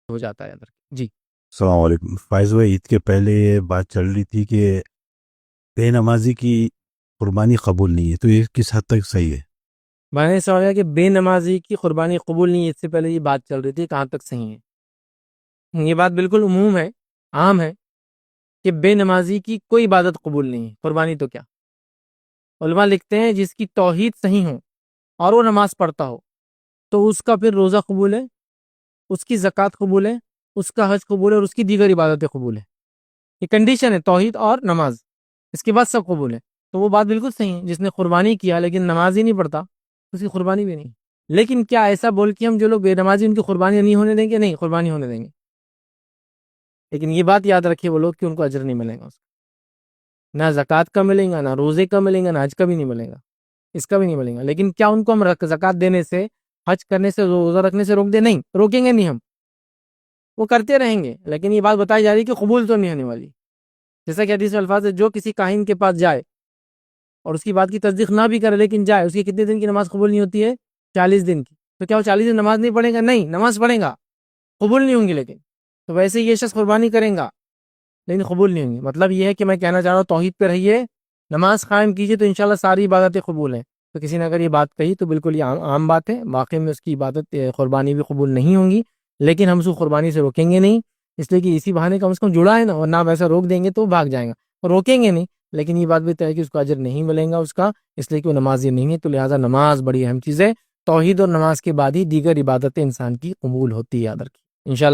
ہو جاتا ہے ادھر. جی السلام علیکم فائز بھائی، عید کے پہلے یہ بات چل رہی تھی کہ بے نمازی کی قربانی قبول نہیں ہے، تو یہ کس حد تک صحیح ہے؟ میں نے سمجھا کہ بے نمازی کی قربانی قبول نہیں ہے، اس سے پہلے یہ بات چل رہی تھی کہاں تک صحیح ہے. یہ بات بالکل عموم ہے، عام ہے کہ بے نمازی کی کوئی عبادت قبول نہیں ہے، قربانی تو کیا. علماء لکھتے ہیں جس کی توحید صحیح ہو اور وہ نماز پڑھتا ہو تو اس کا پھر روزہ قبول ہے، اس کی زکوٰۃ قبول ہے، اس کا حج قبول ہے اور اس کی دیگر عبادتیں قبول ہے. یہ کنڈیشن ہے، توحید اور نماز، اس کے بعد سب قبول ہے. تو وہ بات بالکل صحیح ہے. جس نے قربانی کیا لیکن نماز ہی نہیں پڑھتا اس کی قربانی بھی نہیں. لیکن کیا ایسا بول کے ہم جو لوگ بے نمازی ان کی قربانی نہیں ہونے دیں گے؟ نہیں، قربانی ہونے دیں گے. لیکن یہ بات یاد رکھیے وہ لوگ کہ ان کو اجر نہیں ملے گا، اس کا نہ زکوٰۃ کا ملے گا، نہ روزے کا ملے گا، نہ حج کا بھی نہیں ملے گا، اس کا بھی نہیں ملے گا. لیکن کیا ان کو ہم زکوٰۃ دینے سے، حج کرنے سے، روزہ رکھنے سے روک دیں؟ نہیں، روکیں گے نہیں ہم، وہ کرتے رہیں گے. لیکن یہ بات بتائی جا رہی ہے کہ قبول تو نہیں ہونے والی. جیسا کہ حدیث میں الفاظ ہے، جو کسی کاہن کے پاس جائے اور اس کی بات کی تصدیق نہ بھی کرے لیکن جائے، اس کی کتنے دن کی نماز قبول نہیں ہوتی ہے؟ 40 دن کی. تو کیا وہ 40 دن نماز نہیں پڑھے گا؟ نہیں، نماز پڑھے گا، قبول نہیں ہوں گی. لیکن تو ویسے یہ شخص قربانی کریں گا لیکن قبول نہیں ہوں گی. مطلب یہ ہے کہ میں کہنا چاہ رہا ہوں توحید پہ رہیے، نماز قائم کیجیے تو انشاءاللہ ساری عبادتیں قبول ہیں. تو کسی نے اگر یہ بات کہی تو بالکل یہ عام بات ہے، واقعی میں اس کی عبادت قربانی بھی قبول نہیں ہوں گی. لیکن ہم اس کو قربانی سے روکیں گے نہیں، اس لیے کہ اسی بہانے کم سے کم جڑا ہے نا، ورنہ آپ ایسا روک دیں گے تو وہ بھاگ جائیں گا. روکیں گے نہیں، لیکن یہ بات بھی طے ہے کہ اس کو اجر نہیں ملے گا اس کا، اس لیے کہ وہ نمازی نہیں ہے. تو لہٰذا نماز بڑی اہم چیز ہے. توحید اور نماز کے بعد ہی دیگر عبادتیں انسان کی قبول ہوتی ہے. انشاءاللہ